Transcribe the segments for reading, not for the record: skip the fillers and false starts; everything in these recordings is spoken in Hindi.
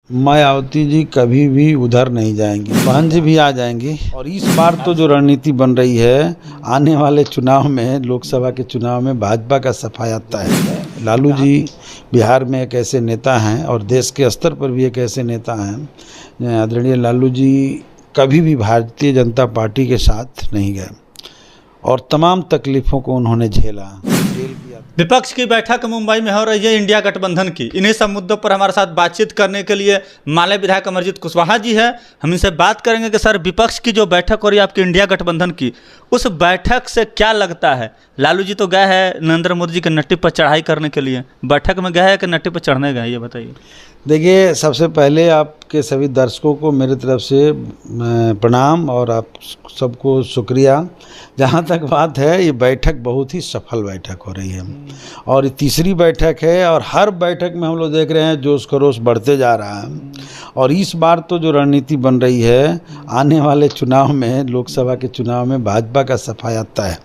मायावती जी कभी भी उधर नहीं जाएंगी, बहन जी भी आ जाएंगी। और इस बार तो जो रणनीति बन रही है, आने वाले चुनाव में, लोकसभा के चुनाव में भाजपा का सफाया है। लालू जी बिहार में एक ऐसे नेता हैं और देश के स्तर पर भी एक ऐसे नेता हैं। आदरणीय लालू जी कभी भी भारतीय जनता पार्टी के साथ नहीं गए और तमाम तकलीफ़ों को उन्होंने झेला। विपक्ष की बैठक मुंबई में हो रही है इंडिया गठबंधन की। इन्हीं सब मुद्दों पर हमारे साथ बातचीत करने के लिए माले विधायक अमरजीत कुशवाहा जी है। हम इनसे बात करेंगे कि सर, विपक्ष की जो बैठक हो रही है आपकी इंडिया गठबंधन की, उस बैठक से क्या लगता है? लालू जी तो गए हैं नरेंद्र मोदी जी के नट्टी पर चढ़ाई करने के लिए, बैठक में गए हैं कि नट्टी पर चढ़ने गए, ये बताइए। देखिए, सबसे पहले आपके सभी दर्शकों को मेरी तरफ से प्रणाम और आप सबको शुक्रिया। जहाँ तक बात है, ये बैठक बहुत ही सफल बैठक हो रही है और ये तीसरी बैठक है और हर बैठक में हम लोग देख रहे हैं जोश खरोश बढ़ते जा रहा है। और इस बार तो जो रणनीति बन रही है, आने वाले चुनाव में, लोकसभा के चुनाव में भाजपा का सफाया है।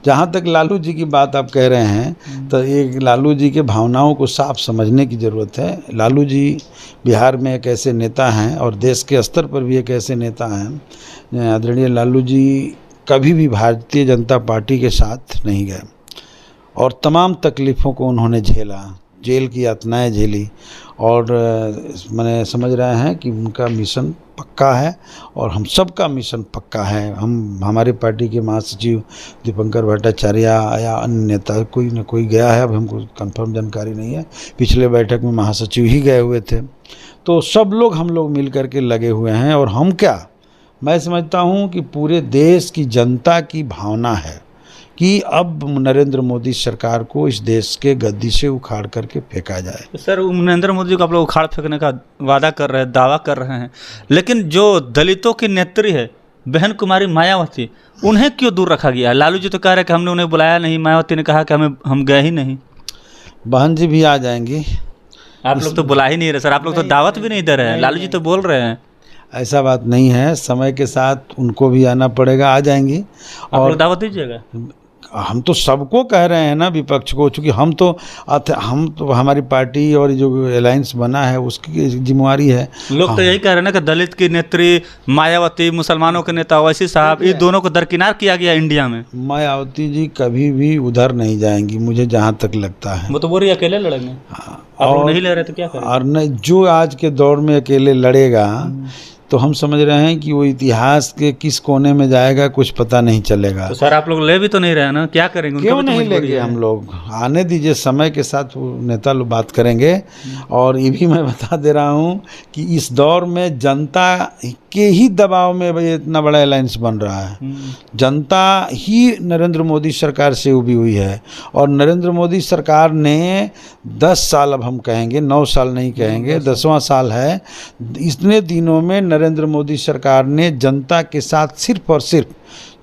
जहाँ तक लालू जी की बात आप कह रहे हैं, तो एक लालू जी के भावनाओं को साफ समझने की ज़रूरत है। लालू जी बिहार में एक ऐसे नेता हैं और देश के स्तर पर भी एक ऐसे नेता हैं। आदरणीय लालू जी कभी भी भारतीय जनता पार्टी के साथ नहीं गए और तमाम तकलीफ़ों को उन्होंने झेला, जेल की यातनाएँ झेली और मैंने समझ रहे हैं कि उनका मिशन पक्का है और हम सब का मिशन पक्का है। हमारी पार्टी के महासचिव दीपंकर भट्टाचार्य या अन्य नेता कोई न कोई गया है, अब हमको कंफर्म जानकारी नहीं है। पिछले बैठक में महासचिव ही गए हुए थे। तो सब लोग, हम लोग मिल कर के लगे हुए हैं और हम क्या, मैं समझता हूँ कि पूरे देश की जनता की भावना है कि अब नरेंद्र मोदी सरकार को इस देश के गद्दी से उखाड़ करके फेंका जाए। तो सर, नरेंद्र मोदी को आप लोग उखाड़ फेंकने का वादा कर रहे हैं, दावा कर रहे हैं, लेकिन जो दलितों की नेत्री है बहन कुमारी मायावती, उन्हें क्यों दूर रखा गया है? लालू जी तो कह रहे हैं कि हमने उन्हें बुलाया नहीं, मायावती ने कहा कि हम गए ही नहीं। बहन जी भी आ जाएंगी। आप लोग तो बुला ही नहीं रहे सर, आप लोग तो दावत भी नहीं दे रहे हैं। लालू जी तो बोल रहे हैं। ऐसा बात नहीं है, समय के साथ उनको भी आना पड़ेगा, आ जाएंगी। और दावत दीजिएगा। हम तो सबको कह रहे हैं ना, विपक्ष को, चूँकि हम तो हमारी पार्टी और जो अलायंस बना है उसकी जिम्मेवारी है। लोग तो यही कह रहे हैं ना कि दलित की नेत्री मायावती, मुसलमानों के नेता ओवैसी साहब, ये दोनों को दरकिनार किया गया इंडिया में। मायावती जी कभी भी उधर नहीं जाएंगी, मुझे जहाँ तक लगता है। वो तो बोल रही अकेले लड़ेंगे। और नहीं ले रहे तो क्या करें? और नहीं, जो आज के दौर में अकेले लड़ेगा तो हम समझ रहे हैं कि वो इतिहास के किस कोने में जाएगा, कुछ पता नहीं चलेगा। तो सर, आप लोग ले भी तो नहीं रहे ना, क्या करेंगे? क्यों नहीं लेंगे हम लोग? आने दीजिए, समय के साथ वो नेता लोग बात करेंगे। और ये भी मैं बता दे रहा हूँ कि इस दौर में जनता के ही दबाव में भाई इतना बड़ा अलायंस बन रहा है। जनता ही नरेंद्र मोदी सरकार से उभी हुई है और नरेंद्र मोदी सरकार ने 10 साल, अब हम कहेंगे 9 साल नहीं कहेंगे, 10वां साल है। इतने दिनों में नरेंद्र मोदी सरकार ने जनता के साथ सिर्फ और सिर्फ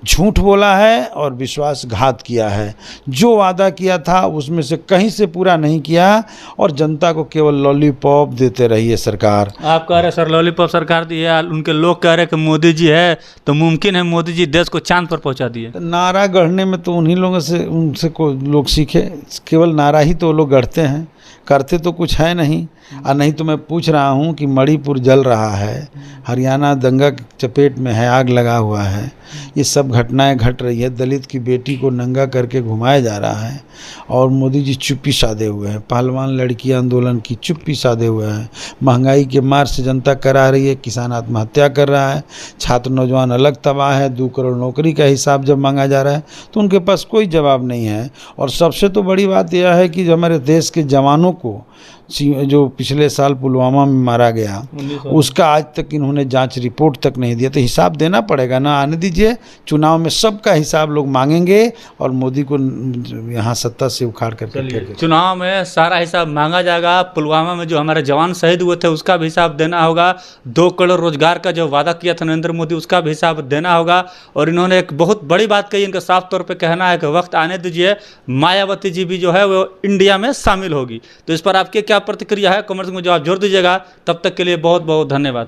झूठ बोला है और विश्वासघात किया है। जो वादा किया था उसमें से कहीं से पूरा नहीं किया और जनता को केवल लॉलीपॉप देते रही है सरकार। आप कह रहे सर लॉलीपॉप सरकार दी है, उनके लोग कह रहे कि मोदी जी है तो मुमकिन है मोदी जी देश को चांद पर पहुंचा दिए। नारा गढ़ने में तो उन्हीं लोगों से उनसे को लोग सीखे, केवल नारा ही तो लोग गढ़ते हैं, करते तो कुछ है नहीं। और नहीं तो मैं पूछ रहा हूँ कि मणिपुर जल रहा है, हरियाणा दंगा की चपेट में है, आग लगा हुआ है, ये सब घटनाएं घट रही है, दलित की बेटी को नंगा करके घुमाया जा रहा है और मोदी जी चुप्पी साधे हुए हैं। पहलवान लड़की आंदोलन की चुप्पी साधे हुए हैं। महंगाई के मार से जनता करा रही है, किसान आत्महत्या कर रहा है, छात्र नौजवान अलग तबाह है। 2 करोड़ नौकरी का हिसाब जब मांगा जा रहा है तो उनके पास कोई जवाब नहीं है। और सबसे तो बड़ी बात यह है कि जो हमारे देश के जवानों को जो पिछले साल पुलवामा में मारा गया, उसका आज तक इन्होंने जांच रिपोर्ट तक नहीं दिया। तो हिसाब देना पड़ेगा ना, आने दीजिए। चुनाव में सबका हिसाब लोग मांगेंगे और मोदी को यहाँ सत्ता से उखाड़ करके चुनाव में सारा हिसाब मांगा जाएगा। पुलवामा में जो हमारे जवान शहीद हुए थे उसका भी हिसाब देना होगा। 2 करोड़ रोजगार का जो वादा किया था नरेंद्र मोदी, उसका भी हिसाब देना होगा। और इन्होंने एक बहुत बड़ी बात कही, इनका साफ तौर पर कहना है कि वक्त आने दीजिए, मायावती जी भी जो है वो इंडिया में शामिल होगी। तो इस पर आपके क्या प्रतिक्रिया है? कमेंट्स में जवाब जोड़ दीजिएगा। तब तक के लिए बहुत बहुत धन्यवाद।